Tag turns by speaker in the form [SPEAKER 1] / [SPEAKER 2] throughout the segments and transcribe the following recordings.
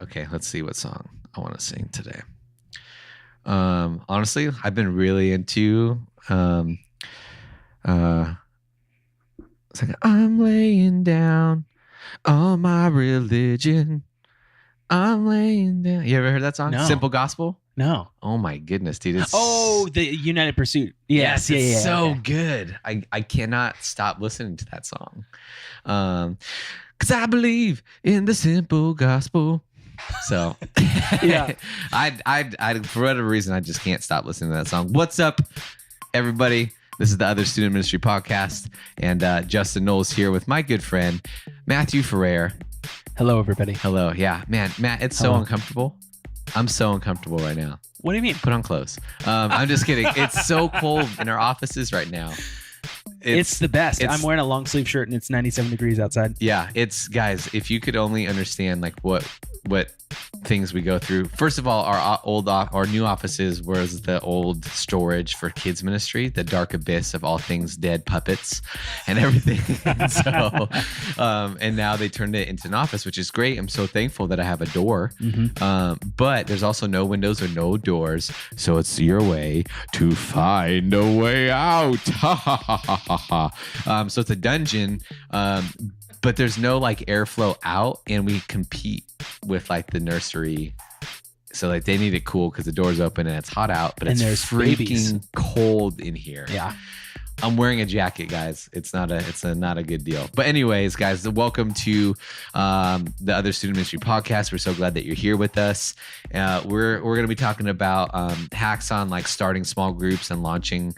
[SPEAKER 1] Okay, let's see what song I want to sing today. Honestly, I've been really into it's like I'm laying down all my religion. I'm laying down. You ever heard that song?
[SPEAKER 2] No.
[SPEAKER 1] Simple Gospel?
[SPEAKER 2] No.
[SPEAKER 1] Oh my goodness, dude. It's
[SPEAKER 2] the United Pursuit. Yes,
[SPEAKER 1] it's so good. I cannot stop listening to that song. Cause I believe in the simple gospel. So
[SPEAKER 2] Yeah.
[SPEAKER 1] I for whatever reason I just can't stop listening to that song. What's up, everybody? This is the Other Student Ministry Podcast, and Justin Knowles here with my good friend Matthew Ferrer.
[SPEAKER 2] Hello, everybody.
[SPEAKER 1] Hello. Yeah, man, Matt, it's so uncomfortable. I'm so uncomfortable right now.
[SPEAKER 2] What do you mean?
[SPEAKER 1] Put on clothes. I'm just kidding. It's so cold in our offices right now.
[SPEAKER 2] It's the best. I'm wearing a long sleeve shirt and it's 97 degrees outside.
[SPEAKER 1] Yeah, it's guys, if you could only understand like what things we go through. First of all, our new offices was the old storage for kids ministry, the dark abyss of all things dead puppets and everything. And now they turned it into an office, which is great. I'm so thankful that I have a door. Mm-hmm. But there's also no windows or no doors, so it's your way to find a way out. So it's a dungeon. But there's no like airflow out, and we compete with like the nursery. So like they need it cool because the door's open and it's hot out, but it's freaking babies. Cold in here.
[SPEAKER 2] Yeah.
[SPEAKER 1] I'm wearing a jacket, guys. It's not a good deal. But anyways, guys, welcome to the Other Student Ministry Podcast. We're so glad that you're here with us. We're going to be talking about hacks on like starting small groups and launching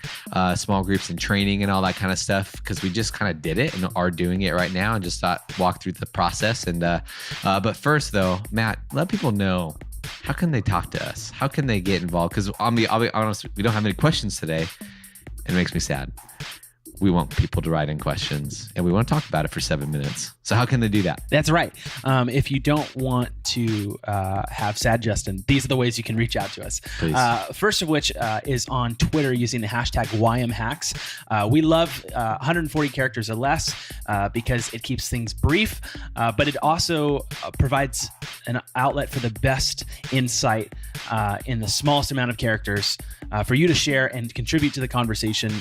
[SPEAKER 1] small groups and training and all that kind of stuff, because we just kind of did it and are doing it right now and just thought walk through the process. And but first, though, Matt, let people know, how can they talk to us? How can they get involved? Because I'll be honest, we don't have any questions today. It makes me sad. We want people to write in questions, and we want to talk about it for 7 minutes. So how can they do that?
[SPEAKER 2] That's right. If you don't want to have sad Justin, these are the ways you can reach out to us.
[SPEAKER 1] Please.
[SPEAKER 2] First of which is on Twitter using the hashtag YMHacks. We love 140 characters or less because it keeps things brief, but it also provides an outlet for the best insight in the smallest amount of characters for you to share and contribute to the conversation,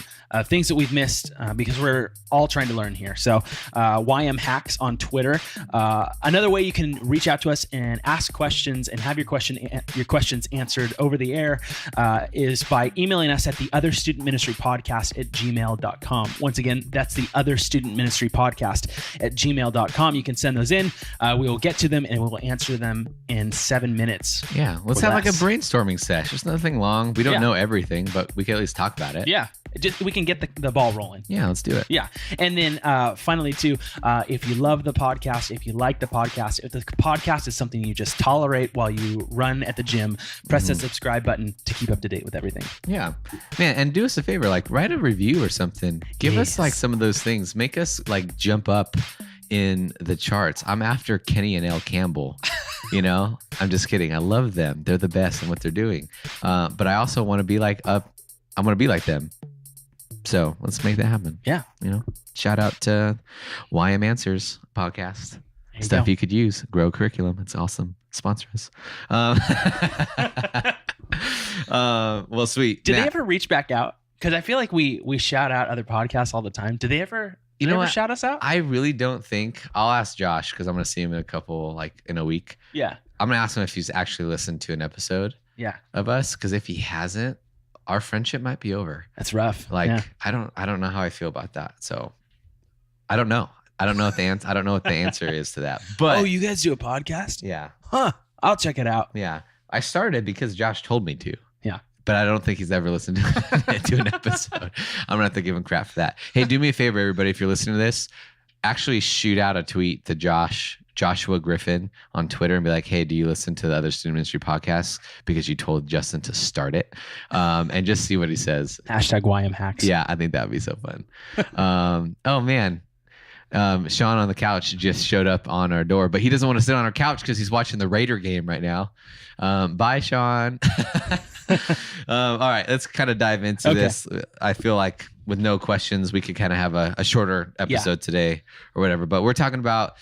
[SPEAKER 2] things that we've missed because we're all trying to learn here. So YMHacks on Twitter. Another way you can reach out to us and ask questions and have your questions answered over the air is by emailing us at theotherstudentministrypodcast@gmail.com. Once again, that's the otherstudentministrypodcast@gmail.com. You can send those in. We will get to them and we will answer them in 7 minutes.
[SPEAKER 1] Yeah, let's have like a brainstorming sesh. There's nothing long. We don't know everything, but we can at least talk about it.
[SPEAKER 2] Yeah. We can get the ball rolling.
[SPEAKER 1] Yeah, let's do it.
[SPEAKER 2] Yeah. And then finally, too, if you love the podcast, if you like the podcast, if the podcast is something you just tolerate while you run at the gym, press the subscribe button to keep up to date with everything.
[SPEAKER 1] Yeah. Man, and do us a favor, like write a review or something. Give us like some of those things. Make us like jump up in the charts. I'm after Kenny and Elle Campbell. I'm just kidding. I love them. They're the best in what they're doing. But I also want to be like I want to be like them. So let's make that happen.
[SPEAKER 2] Yeah.
[SPEAKER 1] Shout out to YM Answers podcast. Stuff you could use. Grow Curriculum. It's awesome. Sponsor us. Well, sweet.
[SPEAKER 2] Did they ever reach back out? Because I feel like we shout out other podcasts all the time. Do they ever shout us out?
[SPEAKER 1] I really don't think. I'll ask Josh because I'm going to see him in a week.
[SPEAKER 2] Yeah.
[SPEAKER 1] I'm going to ask him if he's actually listened to an episode of us, because if he hasn't, our friendship might be over.
[SPEAKER 2] That's rough.
[SPEAKER 1] I don't know how I feel about that. So I don't know. I don't know what the answer is to that. But
[SPEAKER 2] you guys do a podcast?
[SPEAKER 1] Yeah.
[SPEAKER 2] Huh. I'll check it out.
[SPEAKER 1] Yeah. I started because Josh told me to.
[SPEAKER 2] Yeah.
[SPEAKER 1] But I don't think he's ever listened to an episode. I'm gonna have to give him crap for that. Hey, do me a favor, everybody, if you're listening to this, actually shoot out a tweet to Joshua Griffin on Twitter and be like, hey, do you listen to the Other Student Ministry podcast? Because you told Justin to start it. And just see what he says.
[SPEAKER 2] Hashtag YMHacks.
[SPEAKER 1] Yeah, I think that would be so fun. Oh, man. Sean on the couch just showed up on our door, but he doesn't want to sit on our couch because he's watching the Raider game right now. Bye, Sean. All right, let's kind of dive into this. I feel like with no questions, we could kind of have a shorter episode today or whatever. But we're talking about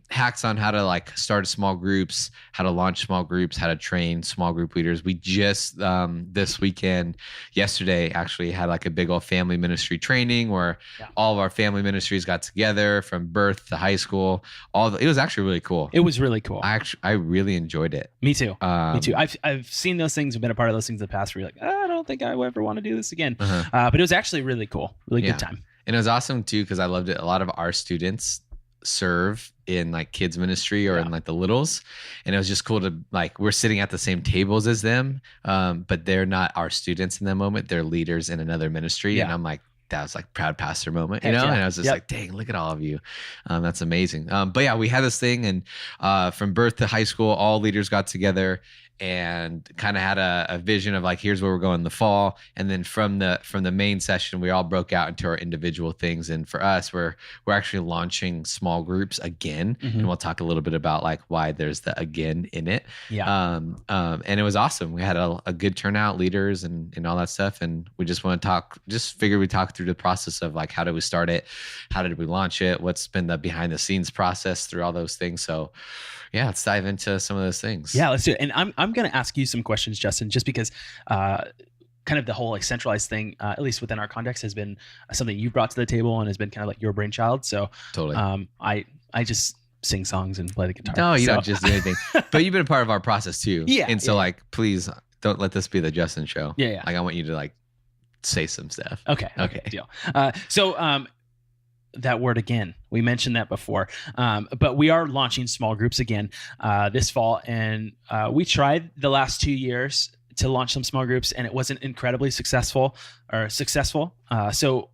[SPEAKER 1] hacks on how to like start small groups, how to launch small groups, how to train small group leaders. We just this weekend, yesterday, actually had like a big old family ministry training where all of our family ministries got together from birth to high school. It was actually really cool.
[SPEAKER 2] It was really cool.
[SPEAKER 1] I really enjoyed it.
[SPEAKER 2] Me too. Me too. I've seen those things, I've been a part of those things in the past where you're like, I don't think I ever want to do this again. But it was actually really cool. Really good time.
[SPEAKER 1] And it was awesome too, because I loved it. A lot of our students serve in like kids ministry or in like the littles. And it was just cool to like, we're sitting at the same tables as them. But they're not our students in that moment. They're leaders in another ministry. And I'm like, that was like proud pastor moment, you know? And I was just like, dang, look at all of you. That's amazing. But yeah, we had this thing, and from birth to high school, all leaders got together and kind of had a vision of like, here's where we're going in the fall. And then from the main session, we all broke out into our individual things. And for us, we're actually launching small groups again. And we'll talk a little bit about like why there's the again in it. And it was awesome. We had a good turnout, leaders and all that stuff. And we just want to figured we'd talk through the process of like, how did we start it? How did we launch it? What's been the behind the scenes process through all those things? So yeah, let's dive into some of those things.
[SPEAKER 2] Yeah, let's do it. And I'm going to ask you some questions, Justin, just because kind of the whole like centralized thing, at least within our context, has been something you brought to the table and has been kind of like your brainchild. So
[SPEAKER 1] totally.
[SPEAKER 2] I just sing songs and play the guitar.
[SPEAKER 1] No, you don't just do anything. But you've been a part of our process too.
[SPEAKER 2] Yeah.
[SPEAKER 1] And so like, please don't let this be the Justin show.
[SPEAKER 2] Yeah.
[SPEAKER 1] Like I want you to like say some stuff.
[SPEAKER 2] Okay. Deal. So that word again, we mentioned that before, but we are launching small groups again this fall, and we tried the last 2 years to launch some small groups, and it wasn't incredibly successful. So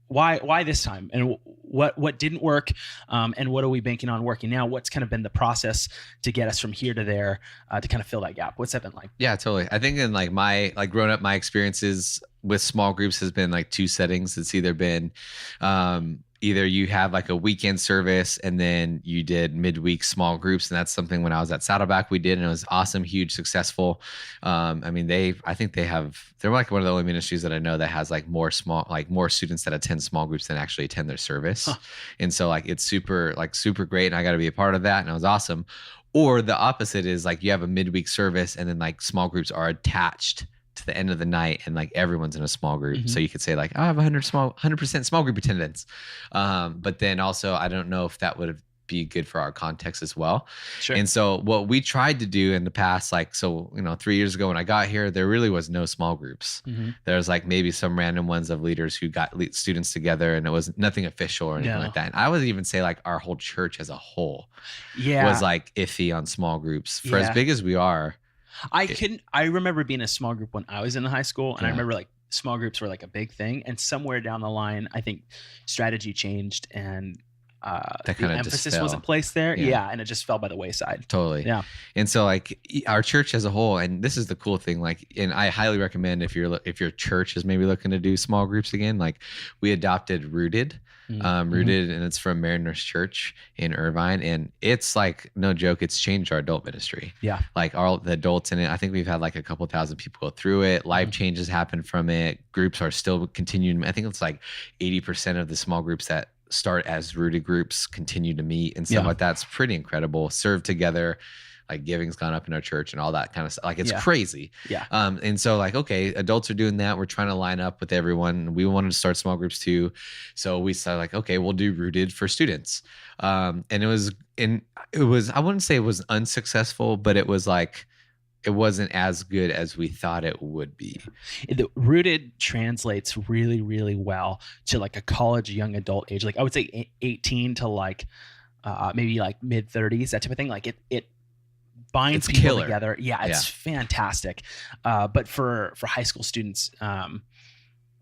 [SPEAKER 2] why this time, and what didn't work, and what are we banking on working now? What's kind of been the process to get us from here to there, to kind of fill that gap? What's that been like?
[SPEAKER 1] Yeah, totally. I think in like growing up, my experiences with small groups has been like two settings. It's either been either you have like a weekend service and then you did midweek small groups. And that's something when I was at Saddleback we did, and it was awesome, huge, successful. I mean, they're like one of the only ministries that I know that has like more students that attend small groups than actually attend their service. And so like, it's super great. And I got to be a part of that. And it was awesome. Or the opposite is like, you have a midweek service and then like small groups are attached to the end of the night, and like everyone's in a small group. So you could say like, I have 100% small group attendance. But then also, I don't know if that would be good for our context as well.
[SPEAKER 2] Sure.
[SPEAKER 1] And so what we tried to do in the past, 3 years ago when I got here, there really was no small groups. There was like maybe some random ones of leaders who got students together, and it was nothing official or anything like that. And I would even say like our whole church as a whole was like iffy on small groups for as big as we are.
[SPEAKER 2] I remember being a small group when I was in high school, and I remember like small groups were like a big thing, and somewhere down the line, I think strategy changed and the emphasis wasn't placed there. Yeah. And it just fell by the wayside.
[SPEAKER 1] Totally.
[SPEAKER 2] Yeah.
[SPEAKER 1] And so like our church as a whole, and this is the cool thing, like, and I highly recommend if your church is maybe looking to do small groups again, like we adopted Rooted. Rooted, and it's from Mariners Church in Irvine, and it's like no joke, it's changed our adult ministry.
[SPEAKER 2] Yeah,
[SPEAKER 1] like all the adults in it, I think we've had like a couple thousand people go through it. Life changes happen from it. Groups are still continuing. I think it's like 80% of the small groups that start as Rooted groups continue to meet and stuff like that. It's pretty incredible. Serve together. Like giving's gone up in our church and all that kind of stuff. Like it's crazy.
[SPEAKER 2] Yeah.
[SPEAKER 1] And so like, okay, adults are doing that. We're trying to line up with everyone. We wanted to start small groups too. So we started like, okay, we'll do Rooted for students. And it was, I wouldn't say it was unsuccessful, but it was like, it wasn't as good as we thought it would be.
[SPEAKER 2] The Rooted translates really, really well to like a college young adult age. Like I would say 18 to like maybe like mid 30s, that type of thing. Like it binds people together. Yeah, it's fantastic. But for high school students, I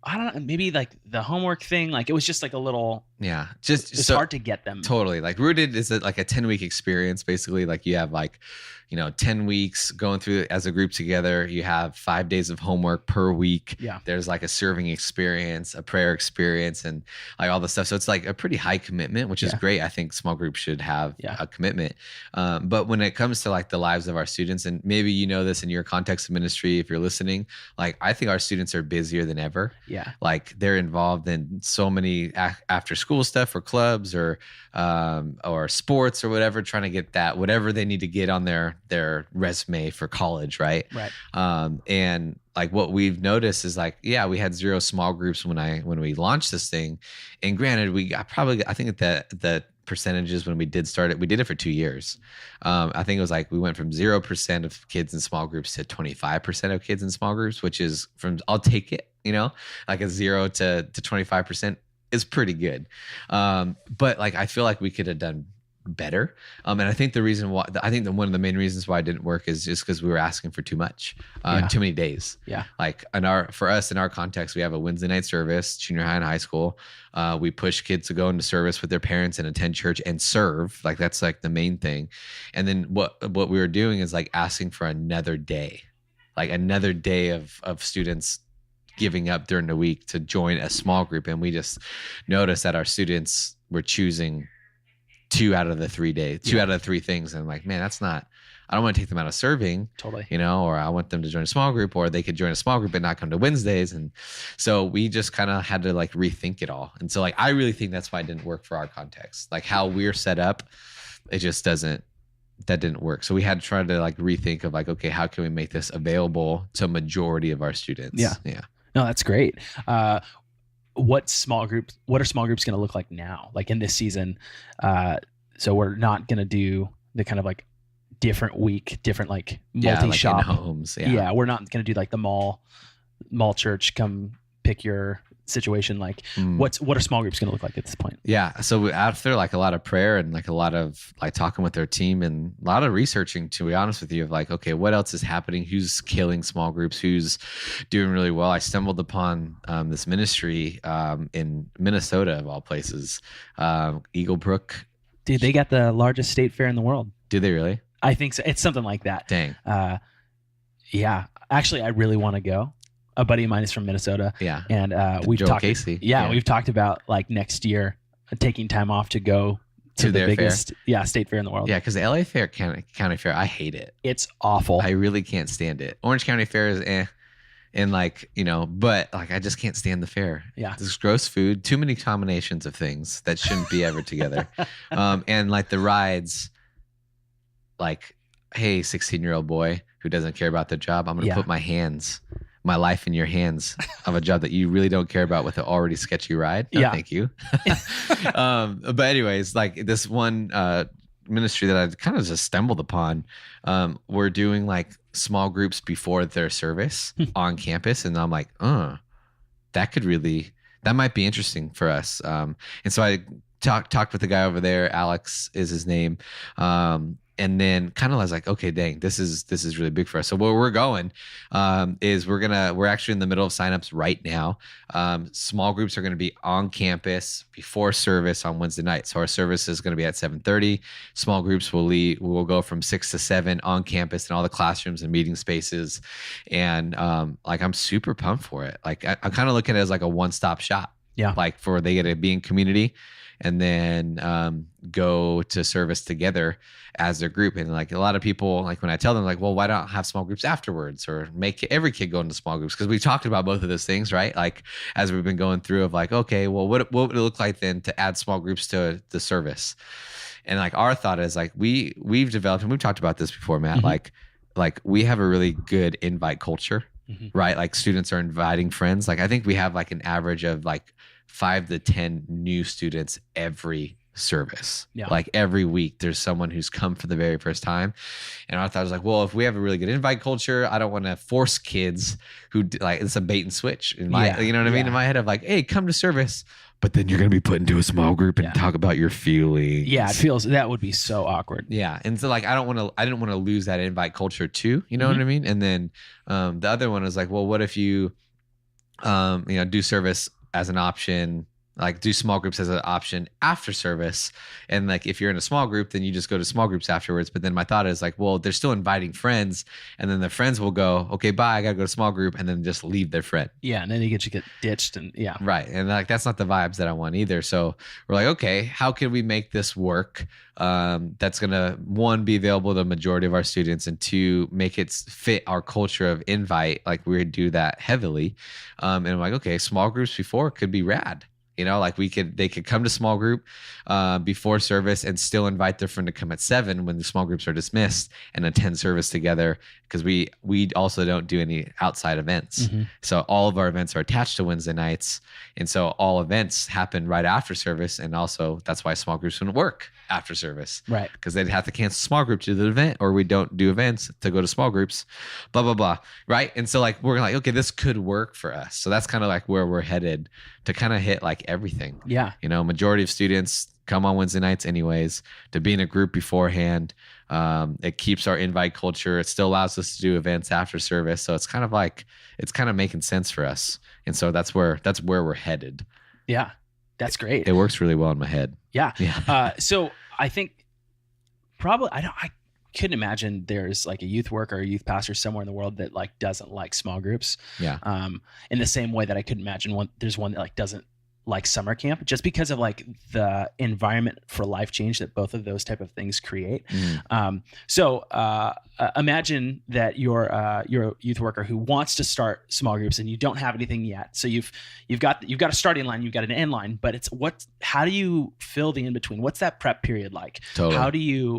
[SPEAKER 2] don't know, maybe like the homework thing, like it was just like a little
[SPEAKER 1] Yeah.
[SPEAKER 2] It's hard to get them.
[SPEAKER 1] Totally. Like Rooted is like a 10-week experience. Basically, like you have like, 10 weeks going through it as a group together. You have 5 days of homework per week.
[SPEAKER 2] Yeah.
[SPEAKER 1] There's like a serving experience, a prayer experience, and like all the stuff. So it's like a pretty high commitment, which is great. I think small groups should have a commitment. But when it comes to like the lives of our students, and maybe you know this in your context of ministry, if you're listening, like I think our students are busier than ever.
[SPEAKER 2] Yeah.
[SPEAKER 1] Like they're involved in so many after school stuff or clubs or sports or whatever, trying to get that, whatever they need to get on their resume for college. Right. And like what we've noticed is like, yeah, we had 0 small groups when we launched this thing. And granted, I think that the percentages when we did start it, we did it for 2 years. I think it was like we went from 0% of kids in small groups to 25% of kids in small groups, which is I'll take it, like a 0 to 25% is pretty good. But like I feel like we could have done better. And I think one of the main reasons why it didn't work is just because we were asking for too much, too many days.
[SPEAKER 2] Yeah.
[SPEAKER 1] Like for us, in our context, we have a Wednesday night service, junior high and high school. We push kids to go into service with their parents and attend church and serve. Like that's like the main thing. And then what we were doing is like asking for another day of students giving up during the week to join a small group. And we just noticed that our students were choosing 2 out of the 3 days, 2 out of the 3 things. And I'm like, man, that's not, I don't want to take them out of serving,
[SPEAKER 2] totally,
[SPEAKER 1] or I want them to join a small group, or they could join a small group and not come to Wednesdays. And so we just kind of had to like rethink it all. And so like, I really think that's why it didn't work for our context, like how we're set up. It just that didn't work. So we had to try to like rethink of like, okay, how can we make this available to a majority of our students?
[SPEAKER 2] Yeah. No, that's great. What are small groups going to look like now? Like in this season, so we're not going to do the kind of like different week, different like multi-shop
[SPEAKER 1] like in homes.
[SPEAKER 2] Yeah, we're not going to do like the mall church. Come pick your situation. Like what are small groups going to look like at this point?
[SPEAKER 1] Yeah. So after like a lot of prayer and like a lot of like talking with their team and a lot of researching, to be honest with you, of like, okay, what else is happening? Who's killing small groups? Who's doing really well? I stumbled upon this ministry in Minnesota, of all places, Eagle Brook.
[SPEAKER 2] Dude, they got the largest state fair in the world.
[SPEAKER 1] Do they really?
[SPEAKER 2] I think so. It's something like that.
[SPEAKER 1] Dang.
[SPEAKER 2] Yeah. Actually, I really want to go. A buddy of mine is from Minnesota.
[SPEAKER 1] Yeah.
[SPEAKER 2] And we've
[SPEAKER 1] Joel
[SPEAKER 2] talked.
[SPEAKER 1] Casey.
[SPEAKER 2] Yeah, we've talked about like next year taking time off to go to the biggest state fair in the world.
[SPEAKER 1] Yeah, because the LA Fair, County Fair, I hate it.
[SPEAKER 2] It's awful.
[SPEAKER 1] I really can't stand it. Orange County Fair is and like, but like I just can't stand the fair.
[SPEAKER 2] Yeah.
[SPEAKER 1] There's gross food, too many combinations of things that shouldn't be ever together. And like the rides, like, hey, 16-year-old boy who doesn't care about the job, I'm going to put my life in your hands of a job that you really don't care about with an already sketchy ride. No, thank you. But anyways, like this one ministry that I kind of just stumbled upon, we're doing like small groups before their service on campus. And I'm like, that might be interesting for us. And so I talked with the guy over there. Alex is his name. And then kind of was like, okay, dang, this is really big for us. So where we're going is we're actually in the middle of signups right now. Small groups are going to be on campus before service on Wednesday night. So our service is going to be at 7:30. Small groups will go from 6 to 7 on campus in all the classrooms and meeting spaces. And like I'm super pumped for it. Like I'm kind of looking at it as like a one-stop shop.
[SPEAKER 2] Yeah.
[SPEAKER 1] Like they get to be in community and then go to service together as their group. And like a lot of people, like when I tell them like, well, why don't have small groups afterwards or make every kid go into small groups? Because we talked about both of those things, right? Like as we've been going through of like, okay, well, what would it look like then to add small groups to the service? And like our thought is like we've developed, and we've talked about this before, Matt, like we have a really good invite culture, right? Like students are inviting friends. Like I think we have like an average of like 5 to 10 new students every service.
[SPEAKER 2] Yeah.
[SPEAKER 1] Like every week there's someone who's come for the very first time. And I thought I was like, well, if we have a really good invite culture, I don't want to force kids who like, it's a bait and switch in my, you know what I mean? In my head of like, hey, come to service, but then you're going to be put into a small group and talk about your feelings.
[SPEAKER 2] Yeah. That would be so awkward.
[SPEAKER 1] Yeah. And so like, I didn't want to lose that invite culture too. You know what I mean? And then the other one is like, well, what if you, do service as an option like do small groups as an option after service. And like if you're in a small group, then you just go to small groups afterwards. But then my thought is like, well, they're still inviting friends, and then the friends will go, okay, bye, I gotta go to small group, and then just leave their friend.
[SPEAKER 2] Yeah, and then you get ditched, and yeah.
[SPEAKER 1] Right. And like that's not the vibes that I want either. So we're like, okay, how can we make this work? That's gonna, one, be available to the majority of our students, and two, make it fit our culture of invite. Like we do that heavily. And I'm like, okay, small groups before could be rad. You know, like they could come to small group before service and still invite their friend to come at 7 when the small groups are dismissed, and attend service together, because we also don't do any outside events.
[SPEAKER 2] Mm-hmm.
[SPEAKER 1] So all of our events are attached to Wednesday nights, and so all events happen right after service, and also that's why small groups wouldn't work after service,
[SPEAKER 2] Right?
[SPEAKER 1] because they'd have to cancel small group to do the event, or we don't do events to go to small groups, blah blah blah, right? And so like we're like, okay, this could work for us. So that's kind of like where we're headed, to kind of hit like everything.
[SPEAKER 2] Yeah.
[SPEAKER 1] You know, majority of students come on Wednesday nights anyways, to be in a group beforehand. It keeps our invite culture. It still allows us to do events after service. So it's kind of like, it's kind of making sense for us. And so that's where we're headed.
[SPEAKER 2] Yeah. That's great.
[SPEAKER 1] It works really well in my head.
[SPEAKER 2] Yeah.
[SPEAKER 1] Yeah.
[SPEAKER 2] So I think probably, I couldn't imagine there's like a youth worker or a youth pastor somewhere in the world that like doesn't like small groups.
[SPEAKER 1] Yeah.
[SPEAKER 2] In the same way that I couldn't imagine there's one that like doesn't like summer camp, just because of like the environment for life change that both of those type of things create. So imagine that you're a youth worker who wants to start small groups, and you don't have anything yet. So you've got a starting line, you've got an end line, but how do you fill the in between? What's that prep period like?
[SPEAKER 1] Totally.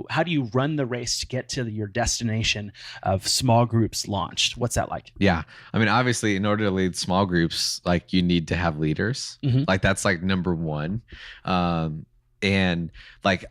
[SPEAKER 2] How do you run the race to get to your destination of small groups launched? What's that like?
[SPEAKER 1] Yeah. I mean, obviously, in order to lead small groups, like you need to have leaders.
[SPEAKER 2] Mm-hmm.
[SPEAKER 1] Like that's like number one. And like,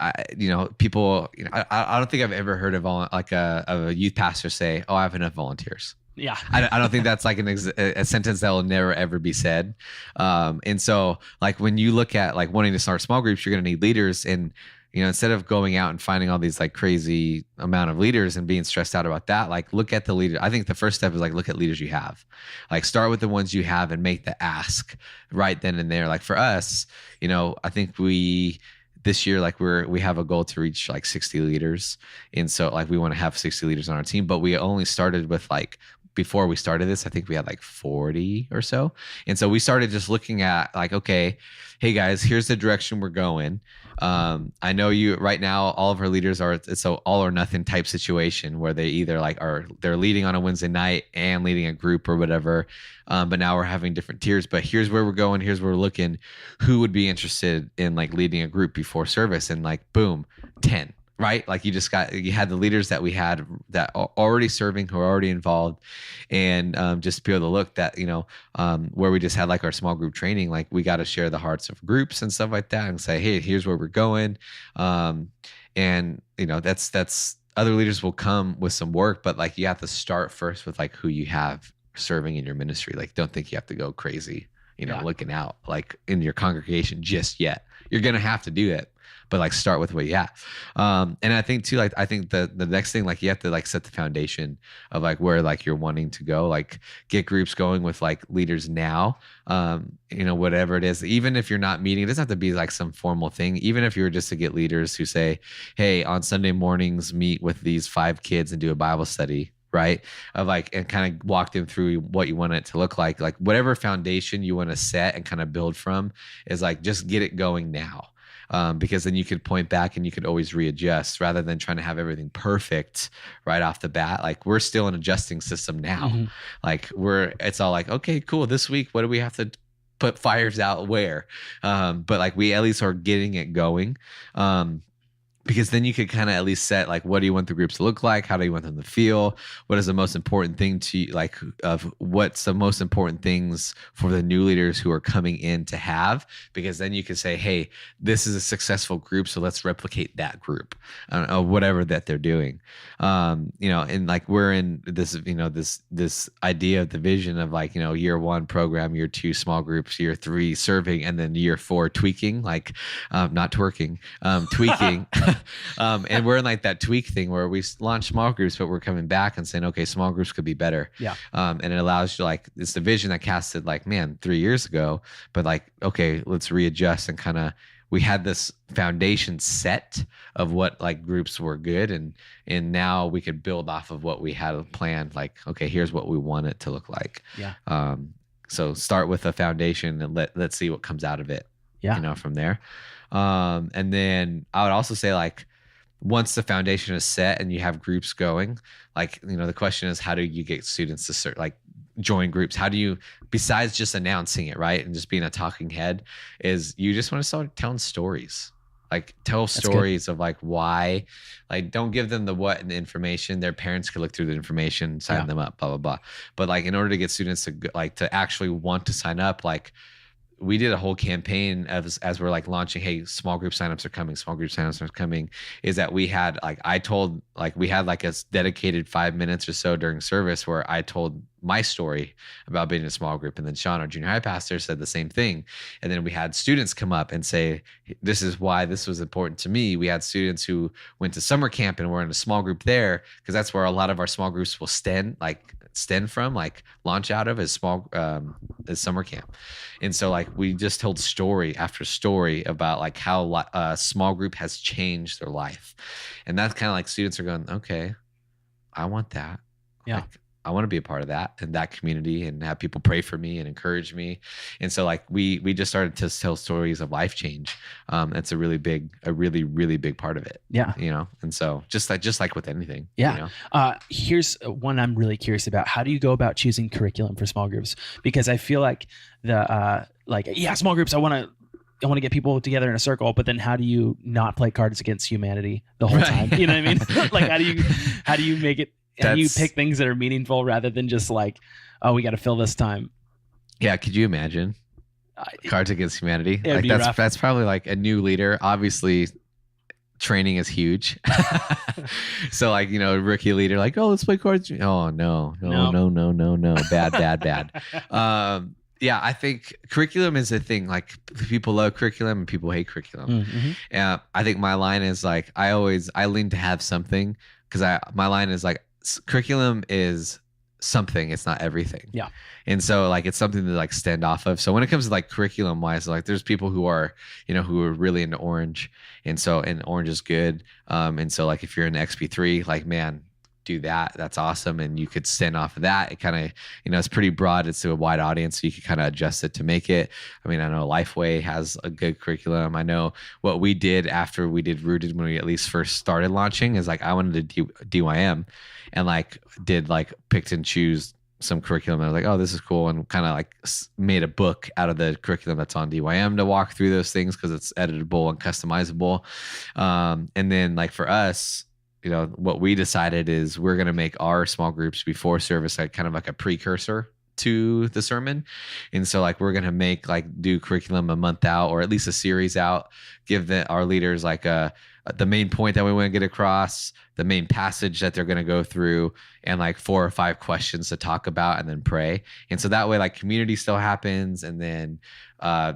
[SPEAKER 1] people, I don't think I've ever heard of a youth pastor say, "Oh, I have enough volunteers."
[SPEAKER 2] Yeah.
[SPEAKER 1] I don't think that's like a sentence that will never ever be said. And so like when you look at like wanting to start small groups, you're going to need leaders. And instead of going out and finding all these like crazy amount of leaders and being stressed out about that, like look at the leader. I think the first step is like, look at leaders you have, like start with the ones you have and make the ask right then and there. Like for us, I think this year, like we have a goal to reach like 60 leaders. And so like, we want to have 60 leaders on our team, but we only started with like, before we started this, I think we had like 40 or so. And so we started just looking at like, okay, hey guys, here's the direction we're going. I know you right now, all of our leaders it's a all or nothing type situation where they either like they're leading on a Wednesday night and leading a group or whatever. But now we're having different tiers, but here's where we're going. Here's where we're looking. Who would be interested in like leading a group before service? And like, boom, 10. Right? Like you had the leaders that we had that are already serving, who are already involved, and just be able to look that, where we just had like our small group training, like we got to share the hearts of groups and stuff like that and say, hey, here's where we're going. And that's other leaders will come with some work, but like you have to start first with like who you have serving in your ministry. Like don't think you have to go crazy, looking out like in your congregation just yet. You're going to have to do it, but like start with what you have. And I think too, like, I think the next thing, like you have to like set the foundation of like where like you're wanting to go, like get groups going with like leaders now, whatever it is, even if you're not meeting, it doesn't have to be like some formal thing. Even if you were just to get leaders who say, hey, on Sunday mornings, meet with these 5 kids and do a Bible study, right? Of like, and kind of walk them through what you want it to look like whatever foundation you want to set and kind of build from is like, just get it going now. Because then you could point back and you could always readjust rather than trying to have everything perfect right off the bat. Like we're still an adjusting system now. Mm-hmm. Like it's all like, okay, cool. This week, what do we have to put fires out where? But like we at least are getting it going. Because then you could kind of at least set like, what do you want the groups to look like? How do you want them to feel? What is the most important thing to you? Like what's the most important things for the new leaders who are coming in to have? Because then you could say, hey, this is a successful group, so let's replicate that group, whatever that they're doing. And like we're in this, this idea of the vision of like, year 1 program, year 2 small groups, year 3 serving, and then year 4 tweaking, like not twerking, tweaking. And we're in like that tweak thing where we launch small groups, but we're coming back and saying, okay, small groups could be better.
[SPEAKER 2] Yeah.
[SPEAKER 1] And it allows you, like, it's the vision that casted like, man, 3 years ago, but like, okay, let's readjust and kind of, we had this foundation set of what like groups were good, and now we could build off of what we had planned. Like, okay, here's what we want it to look like.
[SPEAKER 2] Yeah.
[SPEAKER 1] So start with a foundation and let's see what comes out of it.
[SPEAKER 2] Yeah.
[SPEAKER 1] You know, from there. And then I would also say, like, once the foundation is set and you have groups going, like, you know, the question is, how do you get students to like join groups? How do you, besides just announcing it, right, and just being a talking head, is you just want to start telling stories. Like, tell stories of like why, like, don't give them the what and the information. Their parents could look through the information, sign them up, blah, blah, blah. But like, in order to get students to like, to actually want to sign up, like, we did a whole campaign as we're like launching, hey, small group signups are coming, small group signups are coming, is that we had like, we had like a dedicated 5 minutes or so during service where I told my story about being in a small group. And then Sean, our junior high pastor, said the same thing. And then we had students come up and say, this is why this was important to me. We had students who went to summer camp and were in a small group there, because that's where a lot of our small groups will stem from, like launch out of, as summer camp. And so like, we just told story after story about like how a small group has changed their life. And that's kind of like, students are going, okay, I want that.
[SPEAKER 2] Yeah.
[SPEAKER 1] Like, I want to be a part of that and that community and have people pray for me and encourage me. And so like, we just started to tell stories of life change. It's a really, really big part of it.
[SPEAKER 2] Yeah.
[SPEAKER 1] You know? And so just like with anything.
[SPEAKER 2] Yeah.
[SPEAKER 1] You know?
[SPEAKER 2] Here's one I'm really curious about. How do you go about choosing curriculum for small groups? Because I feel like small groups, I want to get people together in a circle, but then how do you not play Cards Against Humanity the whole time? You know what I mean? Like, how do you make it, how do you pick things that are meaningful rather than just like, oh, we got to fill this time?
[SPEAKER 1] Yeah. Could you imagine Cards Against Humanity? Like, that's probably like a new leader. Obviously, training is huge. So like, you know, rookie leader, like, oh, let's play cards. Oh, no. Bad. Yeah, I think curriculum is a thing. Like, people love curriculum and people hate curriculum. Mm-hmm. I think my line is like, I lean to have something, because my line is like, curriculum is something, it's not everything.
[SPEAKER 2] Yeah.
[SPEAKER 1] And so like, it's something to like stand off of. So when it comes to like curriculum wise, like, there's people who are really into Orange, and Orange is good. And so like, if you're in XP3, like, man, do that's awesome, and you could stand off of that. It kind of, you know, it's pretty broad, it's to a wide audience, so you could kind of adjust it to make it. I mean, I know Lifeway has a good curriculum. I know what we did after we did Rooted, when we at least first started launching, is like, I wanted to do DYM, and like picked and choose some curriculum. I was like, oh, this is cool, and kind of like made a book out of the curriculum that's on DYM to walk through those things, because it's editable and customizable. And then like, for us, you know, what we decided is we're going to make our small groups before service like kind of like a precursor to the sermon. And so like, we're going to do curriculum a month out, or at least a series out, give our leaders like the main point that we want to get across, the main passage that they're going to go through, and like 4 or 5 questions to talk about, and then pray. And so that way, like, community still happens, and then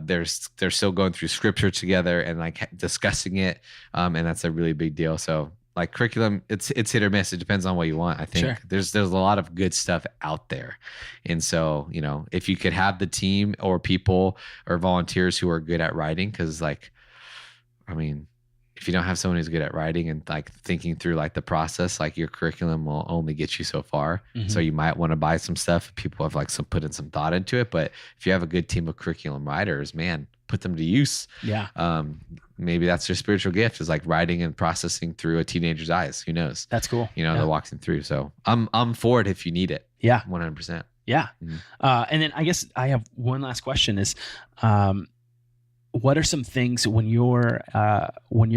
[SPEAKER 1] they're still going through scripture together and like discussing it. And that's a really big deal. So like, curriculum, it's hit or miss. It depends on what you want. I think there's a lot of good stuff out there. And so, you know, if you could have the team or people or volunteers who are good at writing, because like, I mean, if you don't have someone who's good at writing and like thinking through like the process, like, your curriculum will only get you so far. Mm-hmm. So you might want to buy some stuff. People have like put in some thought into it, but if you have a good team of curriculum writers, man, put them to use.
[SPEAKER 2] Yeah.
[SPEAKER 1] Maybe that's your spiritual gift, is like writing and processing through a teenager's eyes. Who knows?
[SPEAKER 2] That's cool.
[SPEAKER 1] You know, they're walking through. So I'm for it if you need it.
[SPEAKER 2] Yeah.
[SPEAKER 1] 100%.
[SPEAKER 2] Yeah. Mm-hmm. And then I guess I have one last question is, what are some things when you're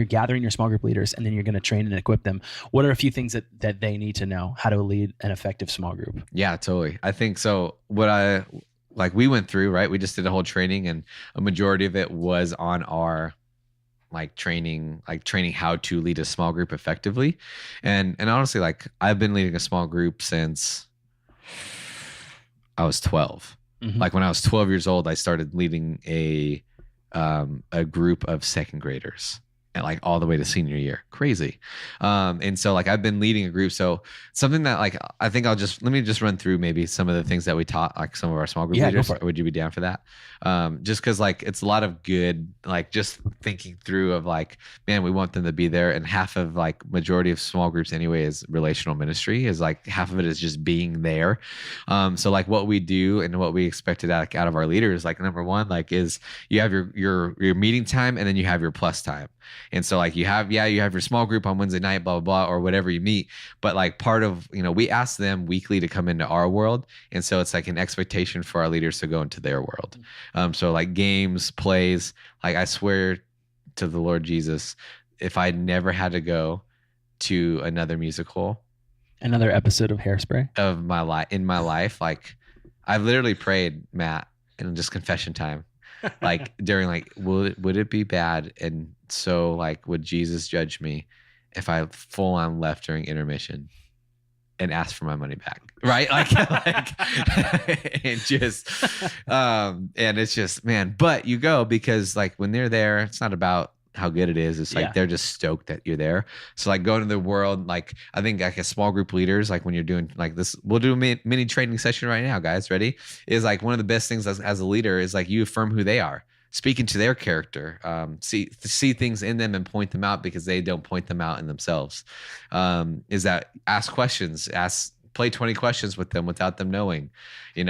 [SPEAKER 2] gathering your small group leaders and then you're going to train and equip them? What are a few things that they need to know how to lead an effective small group? Yeah,
[SPEAKER 1] totally. I think so. We went through, right? We just did a whole training, and a majority of it was on our training how to lead a small group effectively. And honestly, like, I've been leading a small group since I was 12. Mm-hmm. Like, when I was 12 years old, I started leading a group of second graders. and like all the way to senior year. Crazy. And so like I've been leading a group. So something that like I think let me just run through maybe some of the things that we taught like some of our small group leaders. Would you be down for that? Just because like it's a lot of good, like just thinking through of like, man, we want them to be there. And half of like majority of small groups anyway is relational ministry, is like half of it is just being there. So like what we do and what we expected out of our leaders, like number one, like is you have your meeting time and then you have your plus time. And so like you have your small group on Wednesday night, blah, blah, blah, or whatever you meet. But like part of, we ask them weekly to come into our world. And so it's like an expectation for our leaders to go into their world. So like games, plays, like I swear to the Lord Jesus, if I never had to go to another musical,
[SPEAKER 2] another episode of Hairspray
[SPEAKER 1] of my life, like I've literally prayed, Matt, in just confession time, like during like, would it be bad? And so like, would Jesus judge me if I full on left during intermission and asked for my money back? Right. And just, and it's just, man, but you go because like when they're there, it's not about how good it is. It's like, they're just stoked that you're there. So like going to the world, like I think like a small group leaders, like when you're doing like this, we'll do a mini training session right now, guys. Ready? Is like one of the best things as a leader is like you affirm who they are, speaking to their character, see things in them and point them out because they don't point them out in themselves. Is that ask questions, play 20 questions with them without them knowing, hey,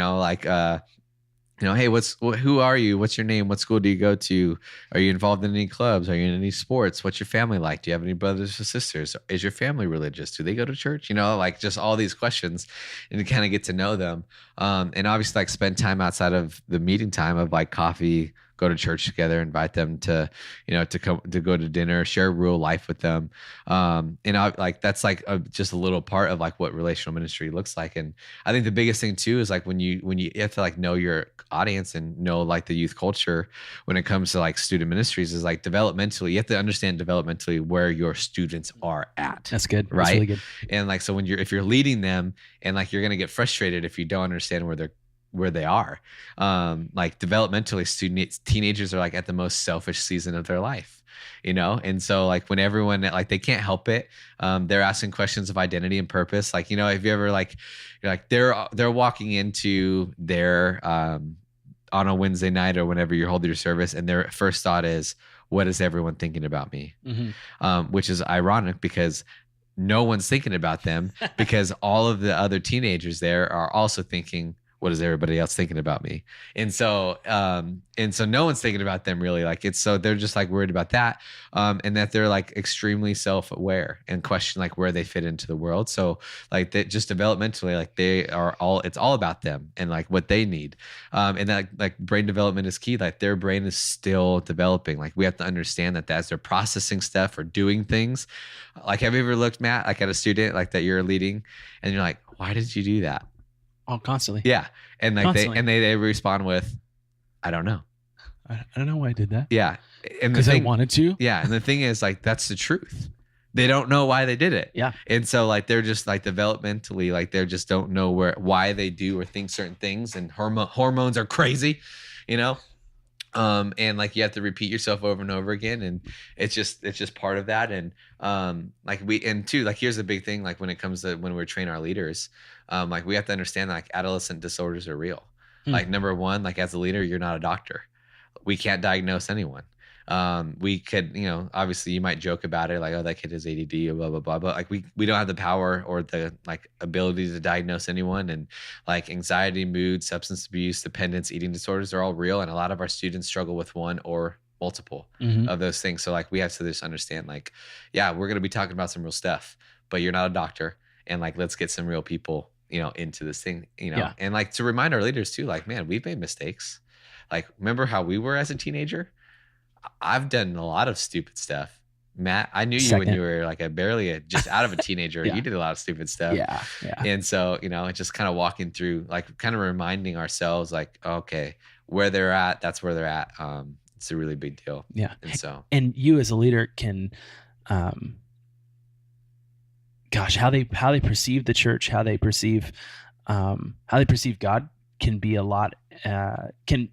[SPEAKER 1] who are you? What's your name? What school do you go to? Are you involved in any clubs? Are you in any sports? What's your family like? Do you have any brothers or sisters? Is your family religious? Do they go to church? Like just all these questions and to kind of get to know them. And obviously like spend time outside of the meeting time of like coffee, go to church together, invite them to, to go to dinner, share real life with them. Like that's like just a little part of like what relational ministry looks like. And I think the biggest thing too is like when you have to like know your audience and know like the youth culture when it comes to like student ministries is like developmentally, you have to understand developmentally where your students are at.
[SPEAKER 2] That's good.
[SPEAKER 1] Right.
[SPEAKER 2] That's really good.
[SPEAKER 1] And like, so if you're leading them and like, you're going to get frustrated if you don't understand where they are. Like developmentally, teenagers are like at the most selfish season of their life, And so like when everyone, like they can't help it, they're asking questions of identity and purpose. Like, if you ever like, you're like, they're walking into their, on a Wednesday night or whenever you're holding your service and their first thought is, what is everyone thinking about me? Mm-hmm. Which is ironic because no one's thinking about them because all of the other teenagers there are also thinking, what is everybody else thinking about me? And so no one's thinking about them really. Like so they're just like worried about that. And that they're like extremely self-aware and question like where they fit into the world. So like they just developmentally, like it's all about them and like what they need. And that like brain development is key. Like their brain is still developing. Like we have to understand that as they're processing stuff or doing things. Like, have you ever looked, Matt, like at a student like that you're leading and you're like, why did you do that?
[SPEAKER 2] Oh, constantly.
[SPEAKER 1] Yeah. And like they respond with, I don't know.
[SPEAKER 2] I don't know why I did that.
[SPEAKER 1] Yeah. And
[SPEAKER 2] because I wanted to.
[SPEAKER 1] Yeah. And the thing is like, that's the truth. They don't know why they did it.
[SPEAKER 2] Yeah.
[SPEAKER 1] And so like, they're just like developmentally, like they just don't know why they do or think certain things, and hormones are crazy, and like you have to repeat yourself over and over again, and it's just part of that. And like here's the big thing, like when it comes to when we're training our leaders, like we have to understand that, like adolescent disorders are real. Like number one, like as a leader, you're not a doctor. We can't diagnose anyone. We could, obviously you might joke about it, like, oh, that kid has ADD or blah, blah, blah. But like we don't have the power or the like ability to diagnose anyone. And like anxiety, mood, substance abuse, dependence, eating disorders are all real. And a lot of our students struggle with one or multiple of those things. So like we have to just understand, like, yeah, we're going to be talking about some real stuff, but you're not a doctor. And like, let's get some real people, into this thing,
[SPEAKER 2] Yeah.
[SPEAKER 1] And like to remind our leaders too, like, man, we've made mistakes. Like, remember how we were as a teenager? I've done a lot of stupid stuff. Matt, I knew you when you were like just out of a teenager.
[SPEAKER 2] Yeah.
[SPEAKER 1] You did a lot of stupid stuff.
[SPEAKER 2] Yeah.
[SPEAKER 1] And so, it's just kind of walking through, like kind of reminding ourselves, like, okay, where they're at, that's where they're at. It's a really big deal.
[SPEAKER 2] Yeah.
[SPEAKER 1] And
[SPEAKER 2] you as a leader can, how they perceive the church, how they perceive God can be a lot, can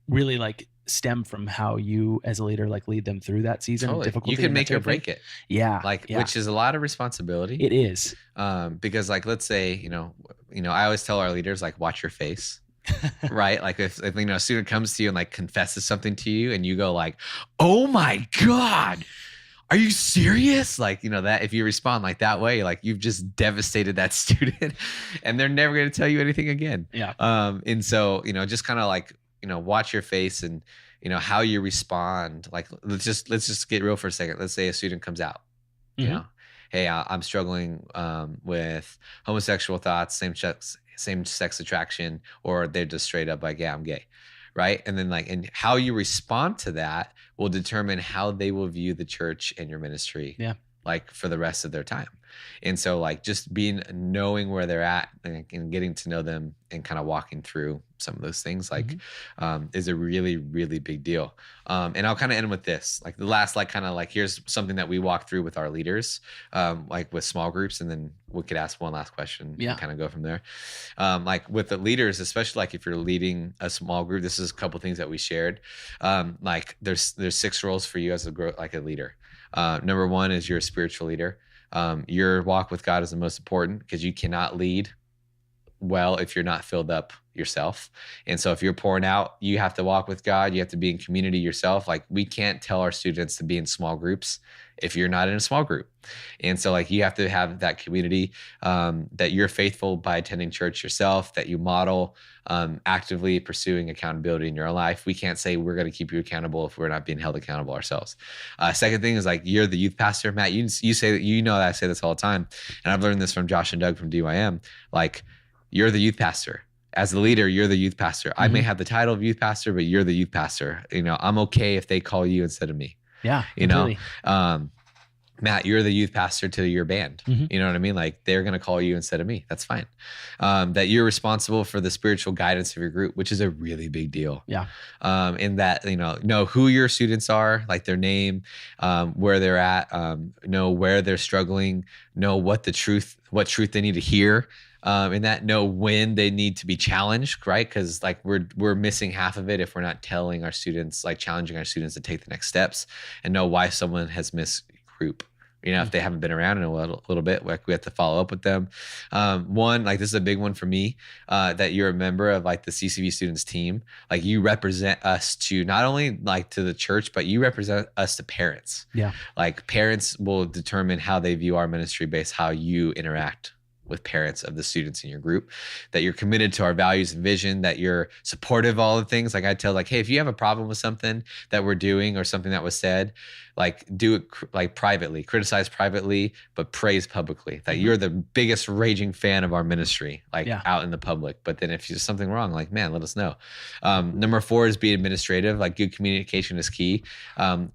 [SPEAKER 2] really like stem from how you as a leader like lead them through that season.
[SPEAKER 1] Totally.
[SPEAKER 2] Difficulty
[SPEAKER 1] You can
[SPEAKER 2] and that
[SPEAKER 1] make
[SPEAKER 2] type
[SPEAKER 1] or
[SPEAKER 2] of thing.
[SPEAKER 1] break it.
[SPEAKER 2] Yeah.
[SPEAKER 1] Like,
[SPEAKER 2] yeah.
[SPEAKER 1] which is a lot of responsibility.
[SPEAKER 2] It is.
[SPEAKER 1] Because like, let's say, I always tell our leaders, like, watch your face. Right? Like if a student comes to you and like confesses something to you and you go like, oh my God, are you serious? Like, that if you respond like that way, like you've just devastated that student and they're never going to tell you anything again.
[SPEAKER 2] Yeah.
[SPEAKER 1] And so, just kind of like, watch your face and, how you respond. Like, let's just get real for a second. Let's say a student comes out, hey, I'm struggling with homosexual thoughts, same sex attraction, or they're just straight up like, yeah, I'm gay. Right. And then and how you respond to that will determine how they will view the church and your ministry.
[SPEAKER 2] Yeah.
[SPEAKER 1] Like for the rest of their time. And so like just knowing where they're at and getting to know them and kind of walking through some of those things is a really, really big deal. And I'll kind of end with this, like the last, here's something that we walk through with our leaders, like with small groups. And then we could ask one last question and kind of go from there. Like with the leaders, especially like if you're leading a small group, this is a couple things that we shared. Like there's 6 roles for you as a leader. Number 1 is you're a spiritual leader. Your walk with God is the most important because you cannot lead well if you're not filled up yourself. And so if you're pouring out, you have to walk with God. You have to be in community yourself. Like we can't tell our students to be in small groups if you're not in a small group. And so like you have to have that community, that you're faithful by attending church yourself, that you model actively pursuing accountability in your life. We can't say we're going to keep you accountable if we're not being held accountable ourselves. Second thing is like you're the youth pastor. Matt, you say that, that I say this all the time. And I've learned this from Josh and Doug from DYM. Like you're the youth pastor. As the leader, you're the youth pastor. I may have the title of youth pastor, but you're the youth pastor. I'm okay if they call you instead of me.
[SPEAKER 2] Yeah.
[SPEAKER 1] Matt, you're the youth pastor to your band. You know what I mean? Like they're going to call you instead of me. That's fine. That you're responsible for the spiritual guidance of your group, which is a really big deal.
[SPEAKER 2] Yeah.
[SPEAKER 1] In that, know who your students are, like their name, where they're at, know where they're struggling, know what truth they need to hear. And that know when they need to be challenged, right? Because like we're missing half of it if we're not telling our students, like challenging our students to take the next steps and know why someone has missed group. If they haven't been around in a little bit, like we have to follow up with them. One, like this is a big one for me, that you're a member of like the CCV students team. Like you represent us to not only like to the church, but you represent us to parents.
[SPEAKER 2] Yeah.
[SPEAKER 1] Like parents will determine how they view our ministry based how you interact with parents of the students in your group, that you're committed to our values and vision, that you're supportive of all the things. Like I tell like, hey, if you have a problem with something that we're doing or something that was said, like do it like privately, criticize privately, but praise publicly, that you're the biggest raging fan of our ministry, like out in the public. But then if there's something wrong, like, man, let us know. Number 4 is be administrative. Like good communication is key.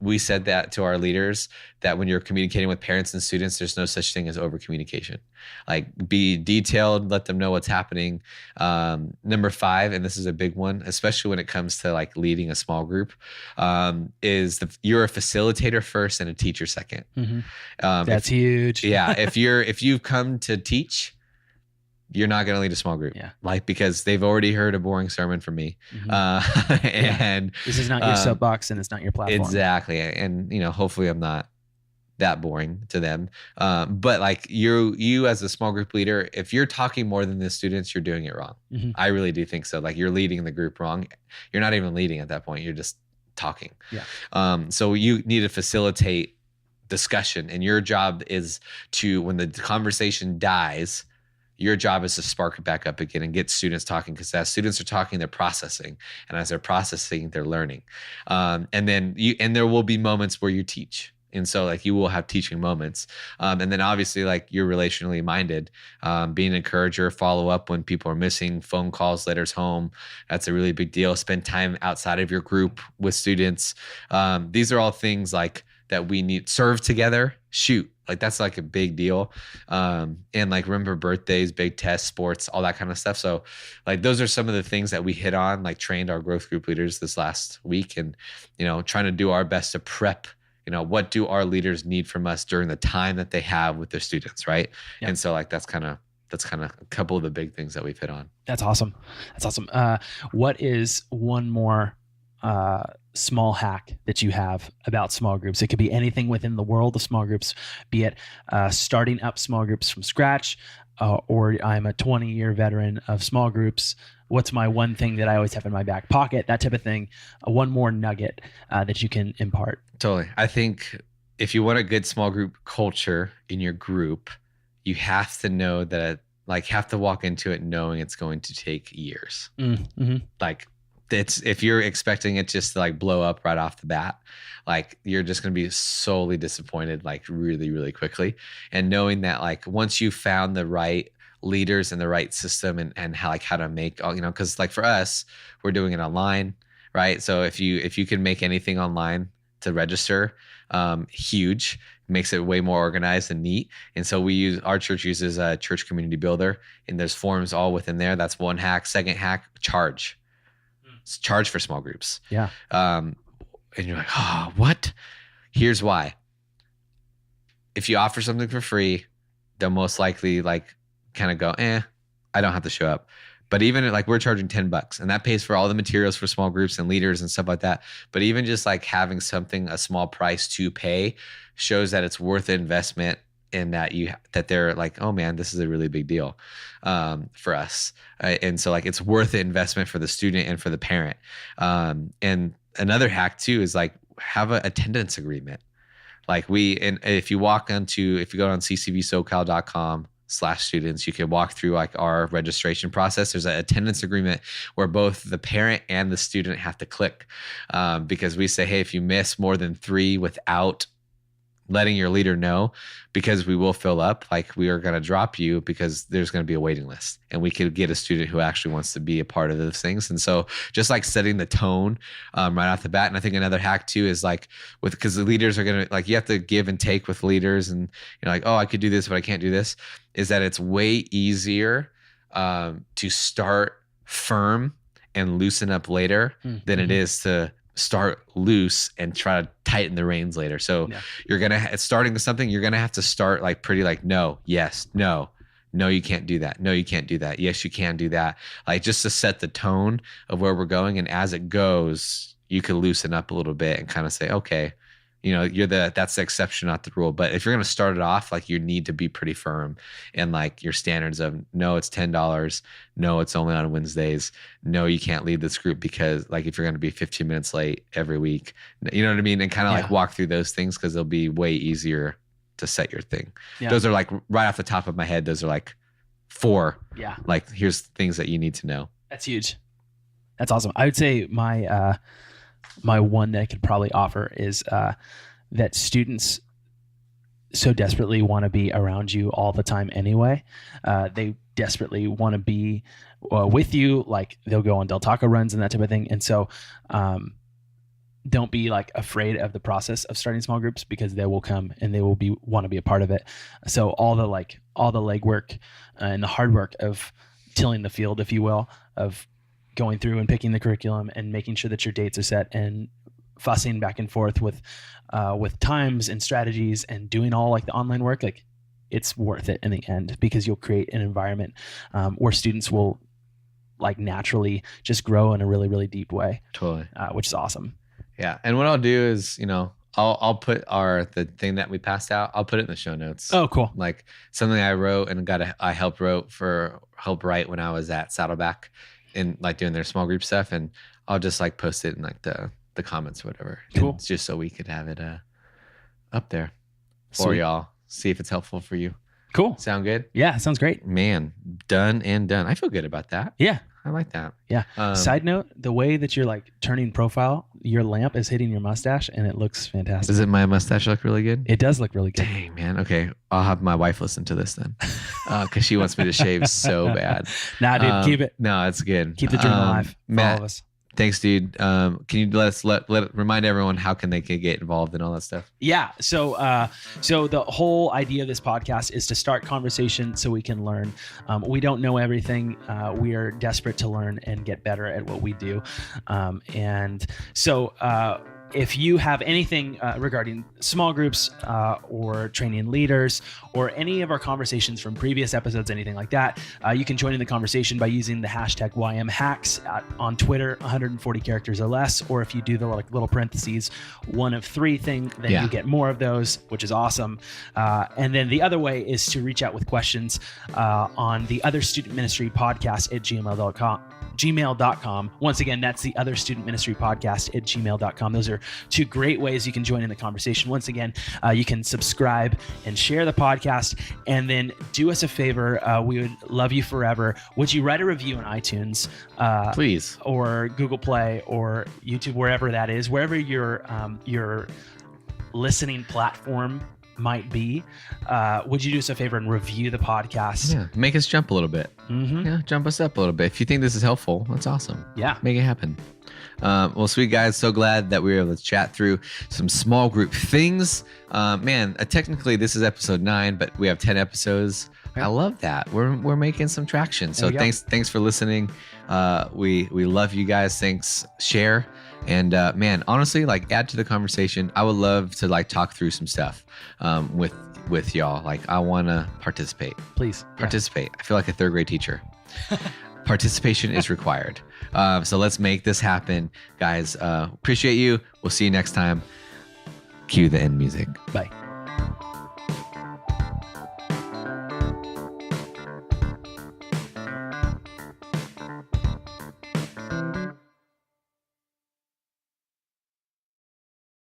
[SPEAKER 1] We said that to our leaders, that when you're communicating with parents and students, there's no such thing as over communication. Like be detailed, let them know what's happening. Number 5, and this is a big one, especially when it comes to like leading a small group, is you're a facilitator first and a teacher second.
[SPEAKER 2] That's huge.
[SPEAKER 1] Yeah. If you've come to teach, you're not going to lead a small group.
[SPEAKER 2] Yeah.
[SPEAKER 1] Like, because they've already heard a boring sermon from me. And
[SPEAKER 2] this is not your soapbox and it's not your platform.
[SPEAKER 1] Exactly. And, hopefully I'm not that boring to them. But like you as a small group leader, if you're talking more than the students, you're doing it wrong. I really do think so. Like you're leading the group wrong. You're not even leading at that point. You're just talking.
[SPEAKER 2] Yeah.
[SPEAKER 1] So you need to facilitate discussion, and your job is to, when the conversation dies, your job is to spark it back up again and get students talking, because as students are talking, they're processing, and as they're processing, they're learning. And then there will be moments where you teach. And so like you will have teaching moments. And then obviously like you're relationally minded, being an encourager, follow up when people are missing, phone calls, letters home. That's a really big deal. Spend time outside of your group with students. These are all things like that we need. Serve together, shoot. Like that's like a big deal. And like remember birthdays, big tests, sports, all that kind of stuff. So like those are some of the things that we hit on, like trained our growth group leaders this last week, and, trying to do our best to prep. What do our leaders need from us during the time that they have with their students, right? Yep. And so like that's kind of a couple of the big things that we've hit on.
[SPEAKER 2] That's awesome. What is one more small hack that you have about small groups. It could be anything within the world of small groups, be it starting up small groups from scratch, or I'm a 20-year veteran of small groups. What's my one thing that I always have in my back pocket? That type of thing. One more nugget that you can impart.
[SPEAKER 1] Totally. I think if you want a good small group culture in your group, you have to know that, have to walk into it knowing it's going to take years.
[SPEAKER 2] Mm-hmm.
[SPEAKER 1] If you're expecting it just to blow up right off the bat, you're just going to be solely disappointed really, really quickly. And knowing that once you found the right leaders and the right system and how to make all, because for us, we're doing it online, right? So if you can make anything online to register, huge, makes it way more organized and neat. And so our church uses a church community builder, and there's forms all within there. That's one hack. Second hack, charge for small groups.
[SPEAKER 2] Yeah.
[SPEAKER 1] And you're like, oh, what? Here's why. If you offer something for free, they'll most likely kind of go, I don't have to show up. But even we're charging $10, and that pays for all the materials for small groups and leaders and stuff like that. But even just having something, a small price to pay, shows that it's worth the investment, in that they're oh man, this is a really big deal for us. And so it's worth the investment for the student and for the parent. And another hack too is have an attendance agreement. If you go on ccvsocal.com/students, you can walk through our registration process. There's an attendance agreement where both the parent and the student have to click, because we say, hey, if you miss more than 3 without letting your leader know, because we will fill up, we are going to drop you because there's going to be a waiting list, and we could get a student who actually wants to be a part of those things. And so just setting the tone right off the bat. And I think another hack too is because the leaders are going to you have to give and take with leaders, and oh, I could do this, but I can't do this, is that it's way easier to start firm and loosen up later than it is to start loose and try to tighten the reins later. So you're going to, starting something, you're going to have to start pretty no, yes, no, you can't do that. No, you can't do that. Yes, you can do that. Just to set the tone of where we're going. And as it goes, you can loosen up a little bit and kind of say, okay, that's the exception, not the rule. But if you're going to start it off, you need to be pretty firm in your standards of, no, it's $10. No, it's only on Wednesdays. No, you can't lead this group because if you're going to be 15 minutes late every week, you know what I mean? And kind of walk through those things, because they'll be way easier to set your thing. Yeah. Those are right off the top of my head. Those are 4. Yeah. Here's things that you need to know.
[SPEAKER 2] That's huge. That's awesome. I would say my one that I could probably offer is that students so desperately want to be around you all the time anyway. They desperately want to be with you. They'll go on Del Taco runs and that type of thing. And so don't be afraid of the process of starting small groups, because they will come and they will want to be a part of it. So all the legwork and the hard work of tilling the field, if you will, of going through and picking the curriculum and making sure that your dates are set and fussing back and forth with times and strategies and doing all the online work, it's worth it in the end, because you'll create an environment where students will naturally just grow in a really, really deep way.
[SPEAKER 1] Totally.
[SPEAKER 2] Which is awesome.
[SPEAKER 1] Yeah. And what I'll do is, I'll put the thing that we passed out, I'll put it in the show notes.
[SPEAKER 2] Oh, cool.
[SPEAKER 1] Something I wrote and I helped write when I was at Saddleback, and doing their small group stuff, and I'll just post it in the comments or whatever.
[SPEAKER 2] Cool.
[SPEAKER 1] And just so we could have it up there for y'all. See if it's helpful for you.
[SPEAKER 2] Cool.
[SPEAKER 1] Sound good?
[SPEAKER 2] Yeah, sounds great.
[SPEAKER 1] Man, done and done. I feel good about that.
[SPEAKER 2] Yeah.
[SPEAKER 1] I like that.
[SPEAKER 2] Yeah. Side note, the way that you're turning profile, your lamp is hitting your mustache and it looks fantastic.
[SPEAKER 1] Does my mustache look really good?
[SPEAKER 2] It does look really good.
[SPEAKER 1] Dang, man. Okay. I'll have my wife listen to this then, because she wants me to shave so bad.
[SPEAKER 2] Nah, dude, keep it.
[SPEAKER 1] No, it's good.
[SPEAKER 2] Keep the dream alive for
[SPEAKER 1] Matt,
[SPEAKER 2] all of us.
[SPEAKER 1] Thanks, dude. Can you remind everyone how can they get involved in all that stuff?
[SPEAKER 2] Yeah. So the whole idea of this podcast is to start conversation so we can learn. We don't know everything. We are desperate to learn and get better at what we do. And so if you have anything regarding small groups or training leaders or any of our conversations from previous episodes, anything like that, you can join in the conversation by using the hashtag YMHacks on Twitter, 140 characters or less. Or if you do the little parentheses, 1 of 3 thing, then you get more of those, which is awesome. And then the other way is to reach out with questions on the Other Student Ministry podcast at gmail.com. Once again, that's the Other Student Ministry podcast at gmail.com. Those are 2 great ways you can join in the conversation. Once again, you can subscribe and share the podcast, and then do us a favor. We would love you forever. Would you write a review on iTunes?
[SPEAKER 1] Please.
[SPEAKER 2] Or Google Play or YouTube, wherever that is, wherever your listening platform might be. Would you do us a favor and review the podcast?
[SPEAKER 1] Yeah, make us jump a little bit.
[SPEAKER 2] Mm-hmm.
[SPEAKER 1] Yeah, jump us up a little bit. If you think this is helpful, that's awesome.
[SPEAKER 2] Yeah.
[SPEAKER 1] Make it happen. Well, sweet guys, so glad that we were able to chat through some small group things. Technically this is episode 9, but we have 10 episodes.
[SPEAKER 2] Yeah.
[SPEAKER 1] I love that. We're making some traction. So thanks for listening. We love you guys. Thanks. Share. And honestly, add to the conversation. I would love to talk through some stuff with y'all. I want to participate.
[SPEAKER 2] Please
[SPEAKER 1] Participate. I feel like a 3rd grade teacher. Participation is required. So let's make this happen, guys. Appreciate you. We'll see you next time. Cue the end music.
[SPEAKER 2] Bye.